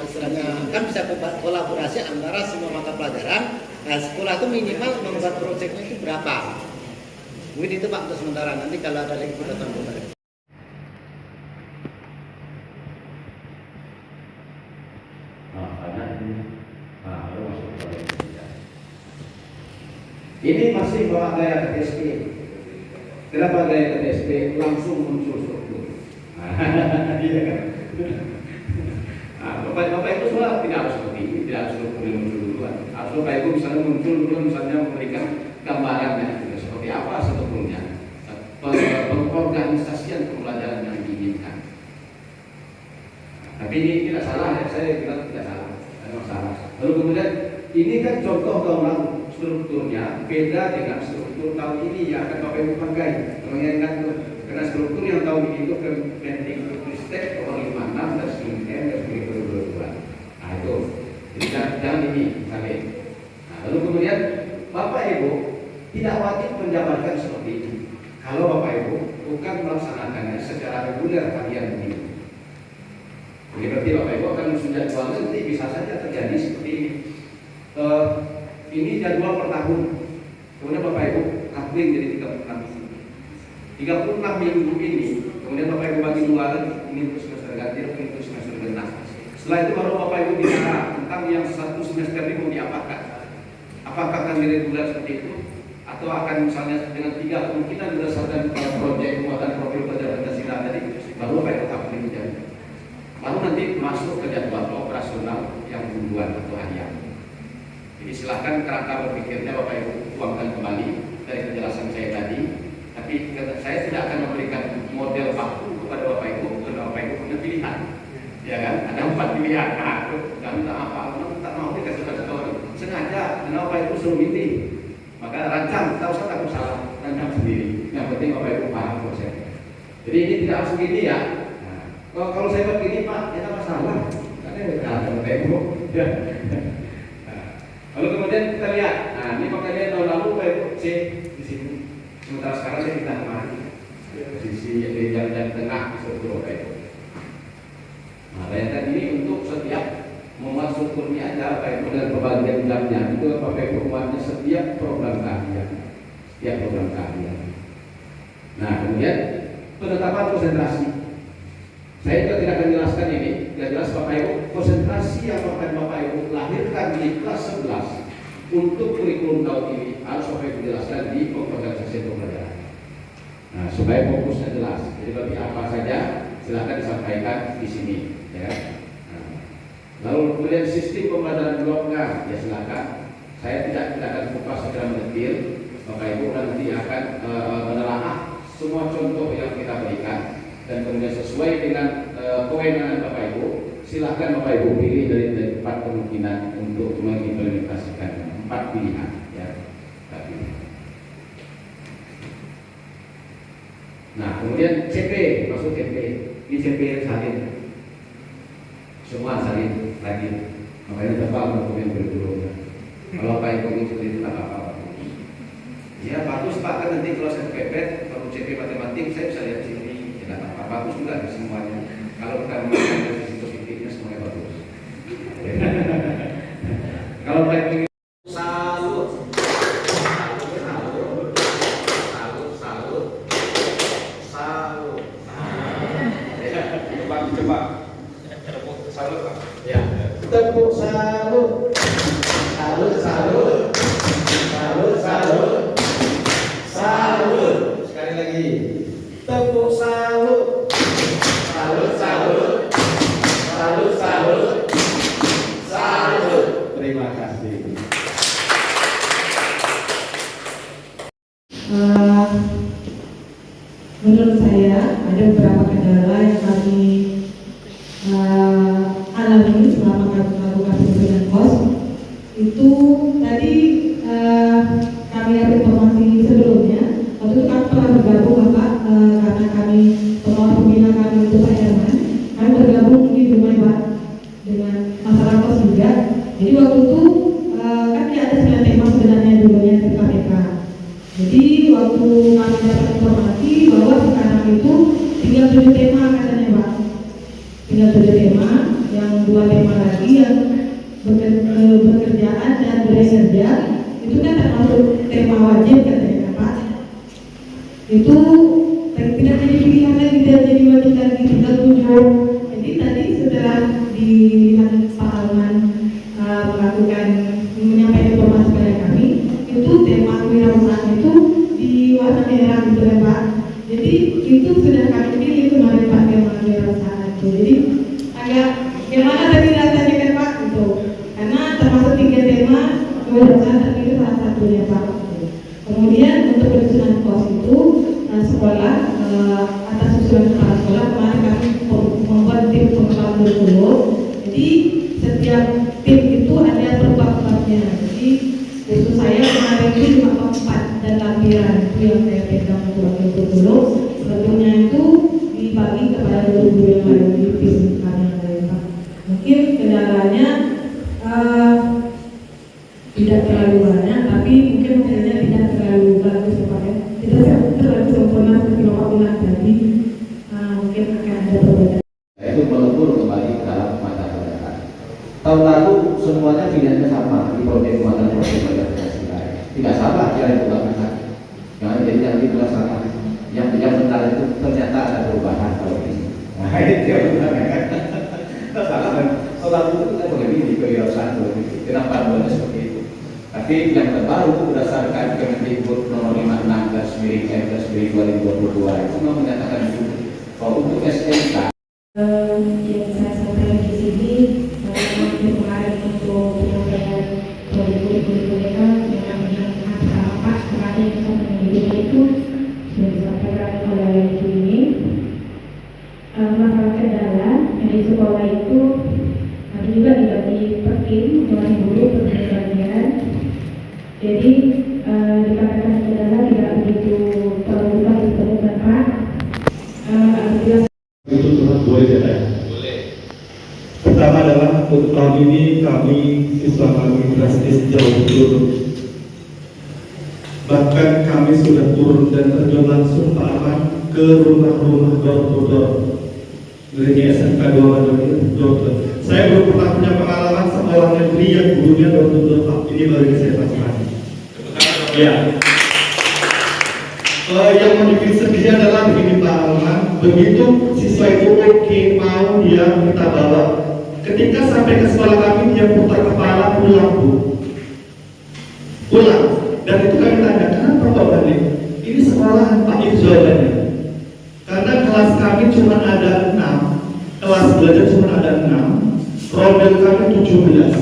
D: istilahnya kan bisa kolaborasi antara semua mata pelajaran. Nah, sekolah itu minimal membuat proyeknya itu berapa? Mungkin itu Pak untuk sementara. Nanti kalau ada lagi kita tambahkan.
C: Ini masih bawa gaya KTSP. Kenapa gaya KTSP langsung muncul struktur? Iya kan? Bapak itu semua tidak harus seperti ini, tidak harus struktur yang muncul duluan. Harus Bapak Ibu misalnya muncul duluan, misalnya memberikan gambarannya, seperti apa strukturnya, pengorganisasian pembelajaran yang diinginkan. Tapi ini tidak salah ya, saya bilang tidak salah, tidak masalah. Lalu kemudian ini kan contoh tahun lalu. Strukturnya beda dengan struktur tahun ini yang akan Bapak Ibu pakai. Mengingat karena struktur yang tahun ini itu Kemendikbudristek nomor 56 dan 2022. Nah itu, jadi jangan ini misalnya. Nah, lalu kemudian Bapak Ibu tidak wajib menjabarkan seperti itu. Kalau Bapak Ibu bukan melaksanakannya secara reguler harian ini. Jadi berarti Bapak Ibu akan menjadwal nanti bisa saja terjadi seperti ini. Ini jadwal per tahun. Kemudian Bapak Ibu coupling jadi 36 minggu ini. Kemudian Bapak Ibu bagi 2 lagi. Ini untuk semester ganjil, ini untuk semester genap. Setelah itu baru Bapak Ibu bicara tentang yang 1 semester ini mau diapakan. Apakah akan reguler seperti itu? Atau akan misalnya dengan 3 kemungkinan berdasarkan proyek penguatan profil pelajaran Pancasila tadi, baru Bapak Ibu coupling jadi. Baru nanti masuk ke jadwal operasional yang mingguan atau harian. Jadi silahkan kerangka berpikirnya Bapak Ibu tuangkan kembali dari penjelasan saya tadi. Tapi saya tidak akan memberikan model baku kepada Bapak Ibu karena Bapak Ibu punya pilihan. Ya kan? Ada 4 pilihan. Nah, nggak minta apa, tak mau dikasih tahu sengaja. Karena Bapak Ibu suruh milih. Maka rancang, tak usah takut salah, rancang sendiri. Yang penting Bapak Ibu paham konsepnya. Jadi ini tidak harus begini ya. Nah, kalau saya buat begini Pak, ya tak masalah. Karena Bapak Ibu. Ya. Lalu kemudian kita lihat, nah ini makanya tahun lalu Pak Ibu C di sini. Sementara sekarang saya kita kemari posisi di jalan tengah struktur Bapak Ibu. Nah, bayangkan ini untuk setiap membuat strukturnya ada Bapak Ibu dan pembagian jamnya itu Bapak Ibu membuatnya setiap program keahlian, setiap program keahlian. Nah kemudian penetapan konsentrasi.
B: Saya juga tidak akan jelaskan ini, yang jelas Bapak Ibu, konsentrasi yang akan Bapak Ibu lahirkan di kelas 11 untuk kurikulum tahun ini harus Bapak Ibu jelaskan di pengorganisasi pembelajaran. Nah, supaya fokusnya jelas. Jadi bagi apa saja silakan disampaikan di sini, ya. Nah, lalu kemudian sistem pembelajaran bloknya, ya silakan. Saya tidak akan buka secara mendetail. Bapak Ibu nanti akan menelaah semua contoh yang kita berikan dan kemudian sesuai dengan kewenangan Bapak Ibu, silakan Bapak Ibu pilih dari 4 kemungkinan untuk mengimplementasikan 4 pilihan, ya. Nah, kemudian CP, maksud CP, ini CP salin, semua salin lagi, makanya tebal dokumen kurikulumnya. Kalau Pak Ibu mengikuti itu tak apa-apa. Ya bagus Pak, kan nanti kalau saya kepepet, kalau CP matematik saya bisa lihat sini, ya tak apa-apa, bagus juga semuanya. Kalau kita menggunakan sisi positifnya semuanya bagus. Kalau Pak Ibu tepuk salut, salut, salut, salut, salut, salut. Sekali lagi, tepuk salut, salut, salut, salut, salut, salut. Terima kasih.
E: Menurut saya ada beberapa kendala yang kami alami selama melakukan pemberian kos. Itu tadi kami dapat informasi sebelumnya. Waktu itu kami pernah bergabung Bapak, karena kami pengelola pembina kami itu Pak Herman. Kami bergabung di rumah Pak dengan masalah kos juga. Jadi waktu itu kan ada 9 tema sebenarnya dulunya di KPK. Jadi waktu kami dapat informasi bahwa sekarang itu tinggal 7 tema katanya Pak. Tinggal 7 tema, yang 2 tema lagi yang bekerjaan dan bekerja itu kan termasuk tema wajib katanya Pak. Itu tidak jadi pilihan lagi, tidak jadi wajib lagi, tinggal 7. Jadi tadi setelah dilihat Pak Alman melakukan menyampaikan informasi kepada kami, itu tema kewirausahaan itu di warna merah gitu ya Pak. Jadi itu sudah kami pilih kemarin Pak, tema kewirausahaan itu. Jadi agak gimana tadi rasanya kan Pak gitu, karena termasuk 3 tema kewirausahaan terpilih salah satunya Pak. Kemudian untuk penyusunan kos itu sekolah atas usulan kepala sekolah kemarin kami membuat tim pengembangan kurikulum. Jadi setiap tim itu ada per-babnya. Jadi khusus saya kemarin itu cuma 4 dan lampiran itu yang saya pegang untuk kurikulum. Sebetulnya itu dibagi kepada guru-guru yang ada di tim kami yang lain Pak. Mungkin kendalanya tidak terlalu banyak, tapi mungkin modelnya tidak terlalu bagus Pak ya. Tidak terlalu sempurna seperti Bapak bilang tadi. Mungkin akan ada perbedaan.
B: Itu melebur kembali ke dalam mata pelajaran. Tahun lalu semuanya pilihannya sama di proyek muatan proyek pelajaran. Tidak salah cara yang dilakukan. Jangan jadi yang dilaksanakan. Yang benar itu ternyata ada perubahan kalau ini. Nah itu yang benar kan? Salah kan? Tahun lalu itu kita mengambil di kewirausahaan begitu. Kenapa buatnya seperti itu? Tapi yang terbaru berdasarkan Kemendikbud nomor 56/2022 itu menyatakan bahwa untuk SMK
E: yang saya sampaikan di sini kemarin untuk penyampaian kurikulum yang apa kemarin yang saya menunjukkan itu sudah disampaikan oleh ini. Masalah kendala yang di sekolah itu nanti juga dibagi per tim dengan guru berbagian. Jadi dikatakan kendala tidak begitu terbuka seperti Bapak.
F: Itu Tuhan boleh ya? Boleh. Pertama adalah untuk tahun ini kami siswa kami drastis jauh turun. Bahkan kami sudah turun dan terjun langsung Pak Ahmad ke rumah-rumah door to door. Dari SMK 2 dokter. Saya belum pernah punya pengalaman sekolah negeri yang gurunya door to door Pak. Ini baru saya rasakan. Ya. Yang mau bikin sedih adalah begini Pak Alman, begitu siswa itu oke mau dia kita bawa, ketika sampai ke sekolah kami dia putar kepala pulang Bu, pulang. Dan itu kami tanya, kenapa Pak balik? Ini sekolah Pak, itu jawabannya. Karena kelas kami cuma ada 6, kelas belajar cuma ada 6, rombel kami 17.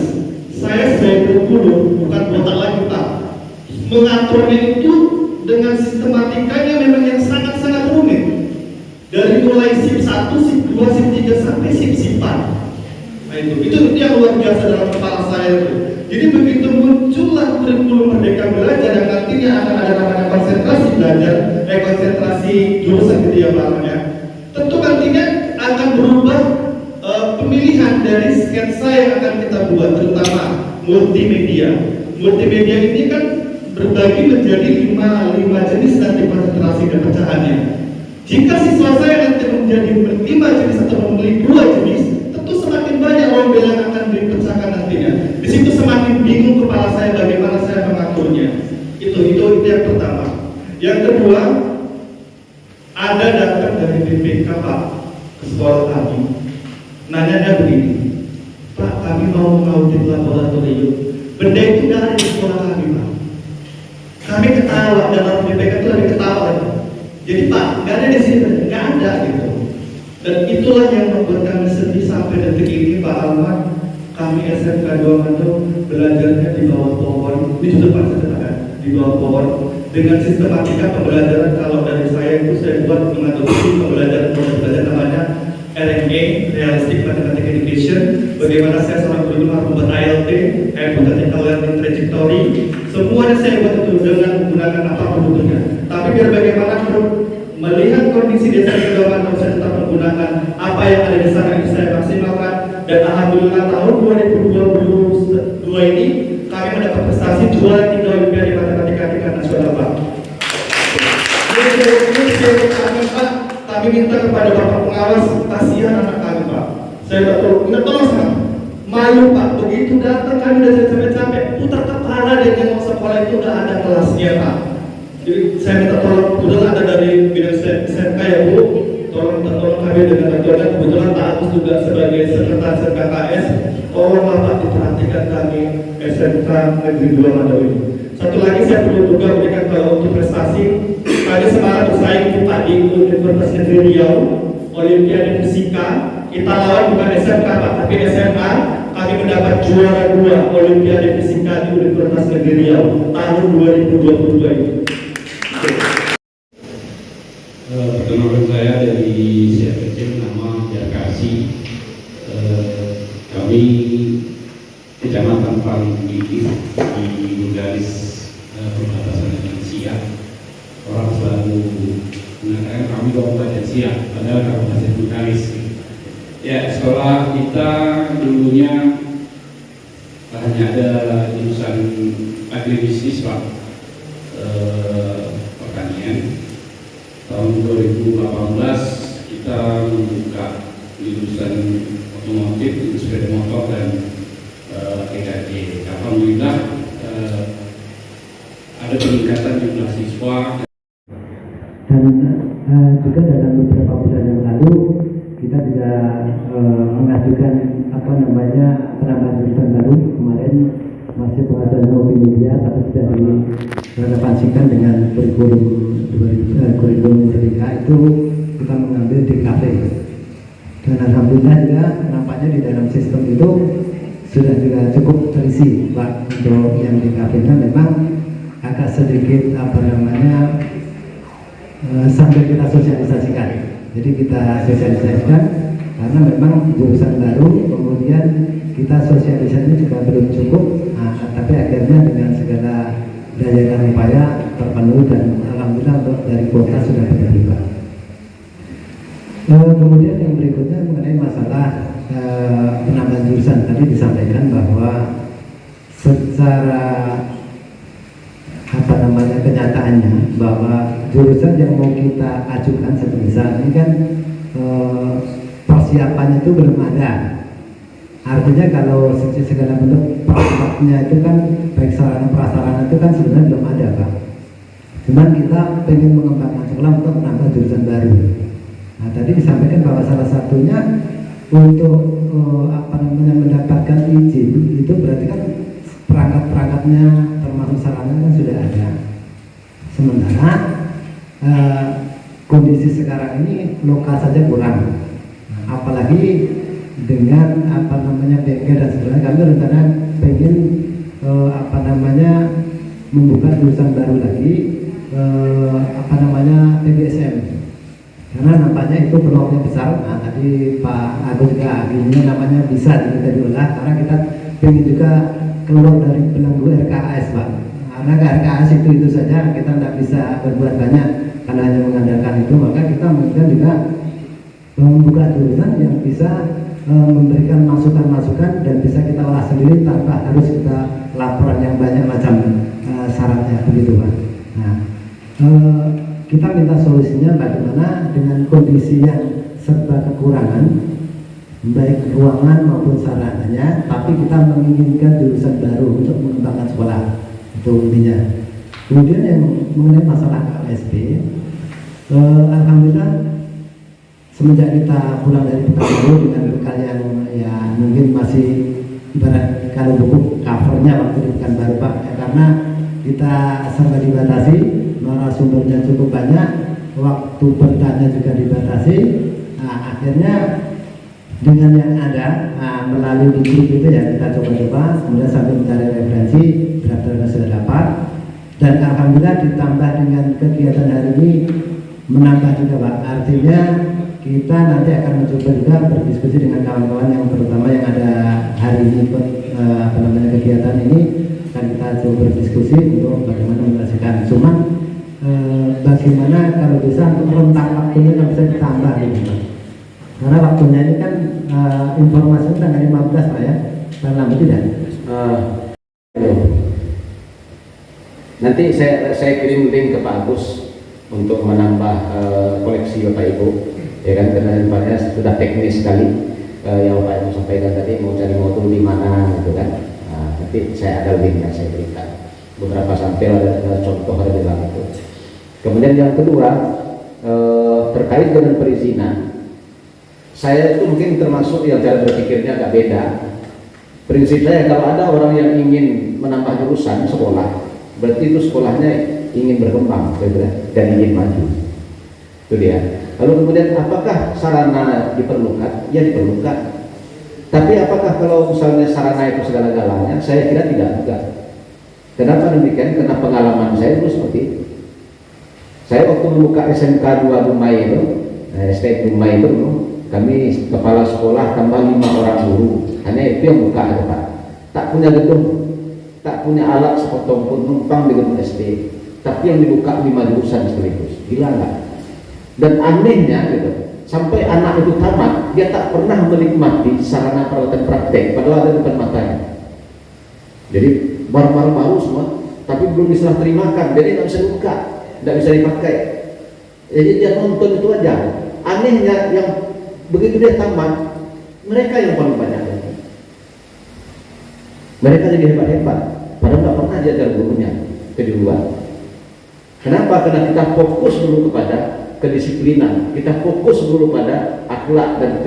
F: Saya sebagai guru bukan botak lagi Pak, mengaturnya itu dengan sistematikanya memang yang sangat-sangat rumit. Dari mulai SIP 1, SIP 2, SIP 3 sampai SIP 4. Nah itu yang luar biasa dalam kepala saya itu. Jadi begitu muncullah kurikulum Merdeka Belajar yang nantinya akan ada namanya konsentrasi belajar, konsentrasi jurusan gitu ya Pak ya. Tentu nantinya akan berubah pemilihan dari sketsa yang akan kita buat, terutama multimedia. Multimedia ini kan berbagi menjadi 5 jenis nanti konsentrasi dan pecahannya. Jika siswa saya nanti menjadi 5 jenis atau memilih 2 jenis, tentu semakin banyak rombel yang akan dipecahkan nantinya. Di situ semakin bingung kepala saya bagaimana saya mengaturnya. Itu yang pertama. Yang kedua, ada datang dari BPK Pak ke sekolah kami. Nanya begini, Pak kami mau mengaudit laboratorium. Benda itu tidak ada di sekolah kami Pak. Kami ketawa, dalam BPK itu ada ketawa gitu. Jadi Pak, nggak ada di sini, nggak ada gitu. Dan itulah yang membuat kami sedih sampai detik ini Pak Alman. Kami SMK 2 Manado belajarnya di bawah PowerPoint. Ini sudah pasti kan? Di bawah PowerPoint. Dengan sistematika pembelajaran, kalau dari saya itu saya buat mengadopsi pembelajaran belajar namanya RME, Realistic Mathematics Education. Bagaimana saya seorang guru harus membuat ALT, Hypothetical Learning Trajectory. Semuanya saya buat itu dengan menggunakan apapun bentuknya. Tapi biar bagaimana melihat kondisi desa Kedawang, saya tetap menggunakan apa yang ada di sana yang saya maksimalkan. Dan alhamdulillah tahun 2022 ini kami mendapat prestasi juara 3 Olimpiade Matematika tingkat nasional Pak. Ini Pak, kami minta kepada Bapak pengawas, kasihan anak kami Pak. Saya minta tolong sama malu Pak, begitu datang kami udah capek-capek, putar kepala dia yang mau sekolah itu udah ada kelasnya Pak. Jadi saya minta tolong, kebetulan ada dari bidang SMK ya Bu, tolong kami dengan ajuan. Kebetulan Pak Agus juga sebagai sekretaris KKS, tolong Bapak diperhatikan kami SMK Negeri 2 Manado ini. Satu lagi saya perlu juga memberikan kalau untuk prestasi, kami sekarang bersaing di Universitas Negeri Riau, Olimpiade Fisika. Kita lawan bukan SMK Pak, tapi SMA. Kami mendapat juara 2 Olimpiade Fisika di Universitas Negeri Riau tahun 2022 ini.
G: Perkenalkan saya dari CFC, nama Jarkasi. Kami Kecamatan Parigi di garis perbatasan dengan Siak. Orang selalu mengatakan kami Kabupaten Siak, padahal Kabupaten Bugis. Ya, sekolah kita dulunya hanya ada jurusan agribisnis Pak, pertanian. Tahun 2018 kita membuka jurusan otomotif, sepeda motor dan EKG. Alhamdulillah ada peningkatan jumlah siswa.
H: Dan juga dalam beberapa bulan yang lalu kita juga mengajukan penambahan jurusan baru. Kemarin masih pengajuan multimedia, tapi sudah direlevansikan dengan kurikulum Merdeka itu kita mengambil DKV. Dan alhamdulillah juga nampaknya di dalam sistem itu sudah juga cukup terisi Pak. Untuk yang DKV-nya memang agak sedikit sambil kita sosialisasikan. Jadi kita sosialisasikan karena memang jurusan baru, kemudian kita sosialisasinya juga belum cukup. Tapi akhirnya dengan segala daya dan upaya terpenuhi dan alhamdulillah untuk dari kota sudah diterima. Kemudian yang berikutnya mengenai masalah penambahan jurusan, tadi disampaikan bahwa secara kenyataannya bahwa jurusan yang mau kita ajukan semisal ini kan persiapannya itu belum ada. Artinya kalau segala bentuk persiapannya itu kan baik sarana prasarana itu kan sebenarnya belum ada Pak. Cuman kita pengen mengembangkan sekolah untuk menambah jurusan baru. Nah, tadi disampaikan bahwa salah satunya untuk mendapatkan izin itu berarti kan perangkat-perangkatnya termasuk sarana kan sudah ada. Sementara kondisi sekarang ini lokal saja kurang. Apalagi dengan bengkel dan sebagainya, kami rencana pengen membuka jurusan baru lagi PBSM, karena nampaknya itu peluangnya besar. Nah, tadi Pak Agus juga ini namanya bisa kita diolah, karena kita pengen juga keluar dari belenggu RKAS, Pak. Karena RKAS itu saja kita tidak bisa berbuat banyak karena hanya mengandalkan itu, maka kita mungkin juga membuka jurusan yang bisa memberikan masukan-masukan dan bisa kita olah sendiri tanpa harus kita laporan yang banyak macam syaratnya, begitu Pak. Nah, kita minta solusinya bagaimana dengan kondisi yang serba kekurangan baik ruangan maupun sarananya, tapi kita menginginkan jurusan baru untuk mengembangkan sekolah, itu intinya. Kemudian yang mengenai masalah KSP, alhamdulillah semenjak kita pulang dari Pekanbaru dengan bekal yang ya mungkin masih ibarat kalau buku covernya waktu di Pekanbaru, Pak, ya, karena kita serba dibatasi, narasumbernya cukup banyak, waktu bertanya juga dibatasi. Nah, akhirnya dengan yang ada melalui di grup itu ya kita coba-coba, kemudian sambil mencari referensi, benar-benar sudah dapat, dan alhamdulillah ditambah dengan kegiatan hari ini menambah juga, Pak. Artinya kita nanti akan mencoba juga berdiskusi dengan kawan-kawan yang terutama yang ada hari ini ikut kegiatan ini, akan kita coba berdiskusi untuk bagaimana menjelaskan. Cuma bagaimana kalau bisa untuk rentang waktunya kan bisa ditambah gitu, Pak. Karena waktunya ini kan informasinya tanggal 15, Pak, ya. Lambat tidak?
B: Nanti saya kirim link ke Pak Agus untuk menambah koleksi Bapak Ibu, ya kan, karena tempatnya sudah teknis sekali yang Bapak Ibu sampaikan tadi, mau cari modul di mana gitu kan. Nah, nanti saya ada link yang saya berikan beberapa sampel, ada contoh ada di dalam itu. Kemudian yang kedua terkait dengan perizinan, saya itu mungkin termasuk yang cara berpikirnya agak beda. Prinsip saya, kalau ada orang yang ingin menambah jurusan sekolah, berarti itu sekolahnya ingin berkembang dan ingin maju. Itu dia. Lalu kemudian apakah sarana diperlukan? Ya diperlukan. Tapi apakah kalau misalnya sarana itu segala-galanya? Saya kira tidak juga. Kenapa demikian? Karena pengalaman saya dulu seperti itu. Saya waktu membuka SMK 2 Dumai itu, STM Dumai itu, kami kepala sekolah tambah 5 orang guru. Hanya itu yang buka ada, Pak. Tak punya gedung, tak punya alat sepotong pun, numpang di gedung SD. Tapi yang dibuka 5 jurusan sekaligus. Gila nggak? Dan anehnya gitu, sampai anak itu tamat, dia tak pernah menikmati sarana peralatan praktek, padahal ada di depan matanya. Jadi baru semua, tapi belum diserah terimakan, jadi nggak bisa dibuka, nggak bisa dipakai. Jadi dia nonton itu aja. Anehnya yang begitu dia tamat, mereka yang paling banyak. Mereka jadi hebat-hebat, padahal nggak pernah diajar gurunya ke luar. Kenapa? Karena kita fokus dulu kepada kedisiplinan, kita fokus dulu pada akhlak dan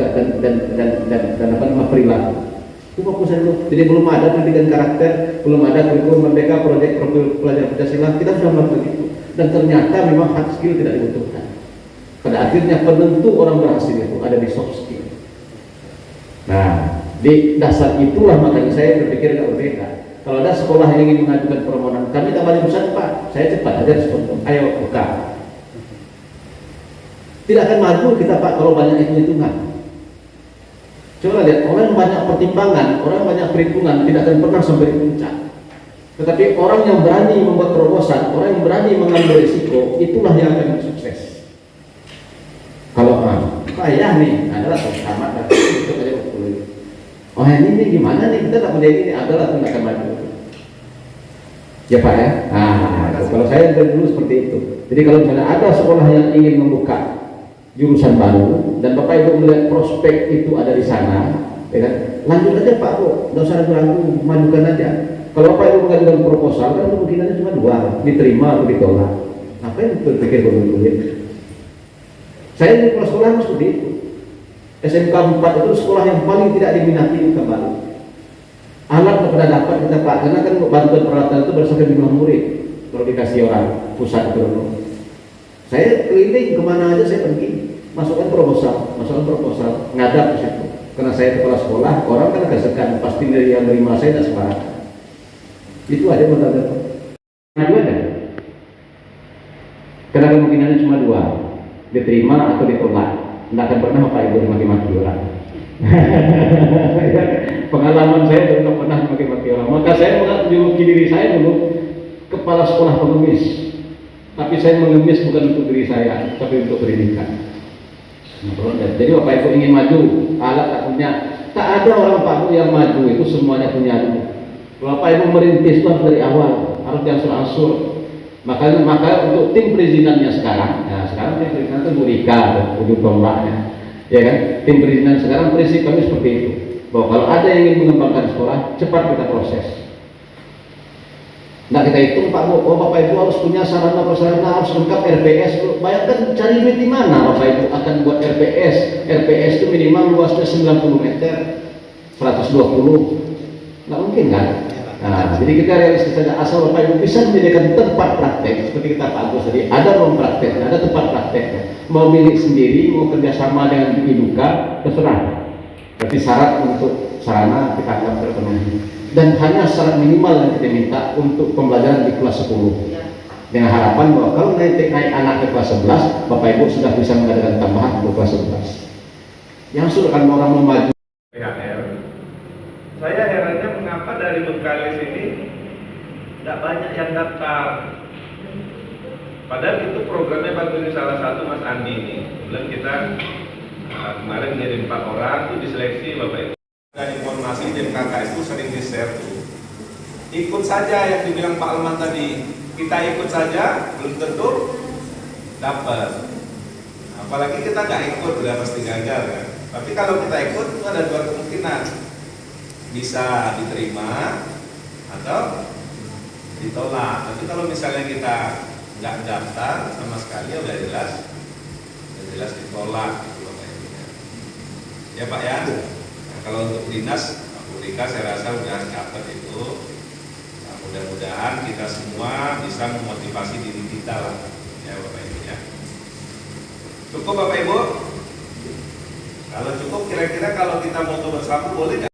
B: perilaku. Itu fokusnya dulu. Jadi belum ada pendidikan karakter, belum ada kurikulum merdeka, proyek profil pelajar Pancasila, kita sudah melakukan itu. Dan ternyata memang hard skill tidak dibutuhkan. Pada akhirnya penentu orang berhasil itu ada di soft skill. Nah, di dasar itulah makanya saya berpikir agak berbeda. Kalau ada sekolah yang ingin mengajukan permohonan, kami tambah jurusan, Pak, saya cepat aja respon, ayo buka. Tidak akan maju kita, Pak, kalau banyak hitung-hitungan. Coba lihat, orang yang banyak pertimbangan, orang yang banyak perhitungan tidak akan pernah sampai di puncak. Tetapi orang yang berani membuat terobosan, orang yang berani mengambil risiko, itulah yang akan sukses. Kalau payah nih, adalah sama dan itu aja waktu. Oh ini gimana nih, kita tak punya ini, adalah tidak akan maju. Ya Pak ya. Nah, kalau saya dari dulu seperti itu. Jadi kalau misalnya ada sekolah yang ingin membuka jurusan baru dan Bapak Ibu melihat prospek itu ada di sana, ya kan? Lanjut aja Pak Bu, nggak usah ragu-ragu, majukan aja. Kalau Bapak Ibu mengajukan proposal kan kemungkinannya cuma 2, diterima atau ditolak.
C: Apa yang berpikir kuliah? Saya di sekolah seperti itu. SMK 4 itu sekolah yang paling tidak diminati kembali. Alat kepada dapat kita Pak, karena kan bantuan peralatan itu berdasarkan jumlah murid. Kalau dikasih orang pusat itu, saya keliling kemana aja saya pergi, masukkan proposal, ngadap ke situ. Karena saya kepala sekolah, orang kan agak segan, pasti dari yang nerima saya tidak sembarangan. Itu aja modal dapat. Ngadu aja. Karena kemungkinannya cuma dua, diterima atau ditolak. Tidak akan pernah Bapak Ibu maki-maki orang. Pengalaman saya tidak pernah maki-maki orang. Maka saya menjuluki diri saya dulu kepala sekolah pengemis. Tapi saya mengemis bukan untuk diri saya, tapi untuk pendidikan. Jadi Bapak Ibu ingin maju, alat tak punya. Tak ada orang Pak Ibu yang maju itu semuanya punya. Bapak Ibu merintis itu harus dari awal, harus diangsur-angsur. Maka untuk tim perizinannya sekarang, nah sekarang tim perizinan itu Bu Rika, ujung tombaknya, ya kan? Tim perizinan sekarang prinsip kami seperti itu, bahwa kalau ada yang ingin mengembangkan sekolah, cepat kita proses. Nah kita hitung Pak Bu, oh Bapak Ibu harus punya sarana prasarana, harus lengkap RPS. Bayangkan cari duit di mana Bapak Ibu akan buat RPS? RPS itu minimal luasnya 90 meter, 120, nggak mungkin kan? Nah, jadi kita realistis saja, asal Bapak Ibu bisa menjadikan tempat praktek seperti kita Pak Agus tadi, ada ruang prakteknya, ada tempat prakteknya. Mau milik sendiri, mau kerjasama dengan Biduka, terserah. Berarti syarat untuk sarana kita akan terpenuhi. Dan hanya syarat minimal yang kita minta untuk pembelajaran di kelas 10. Dengan harapan bahwa kalau naik anak ke kelas 11, Bapak Ibu sudah bisa mengadakan tambahan untuk kelas 11. Yang sudah kan orang mau maju.
I: Saya herannya mengapa dari Bengkalis ini tidak banyak yang daftar. Padahal itu programnya bagus, salah satu Mas Andi ini. Kemudian kita kemarin ngirim 4 orang itu diseleksi Bapak Ibu. Dan informasi di KKS itu sering di-share tuh. Ikut saja yang dibilang Pak Alman tadi. Kita ikut saja belum tentu dapat. Apalagi kita nggak ikut udah pasti gagal kan. Tapi kalau kita ikut itu ada dua kemungkinan. Bisa diterima atau ditolak. Tapi kalau misalnya kita nggak daftar sama sekali udah jelas ditolak gitu Bapak Ibu. Ya Pak ya. Nah, kalau untuk dinas Pak Rika saya rasa udah dapat itu. Nah, mudah-mudahan kita semua bisa memotivasi diri kita lah ya Bapak Ibu ya. Cukup Bapak Ibu? Kalau cukup kira-kira kalau kita foto bersama boleh nggak?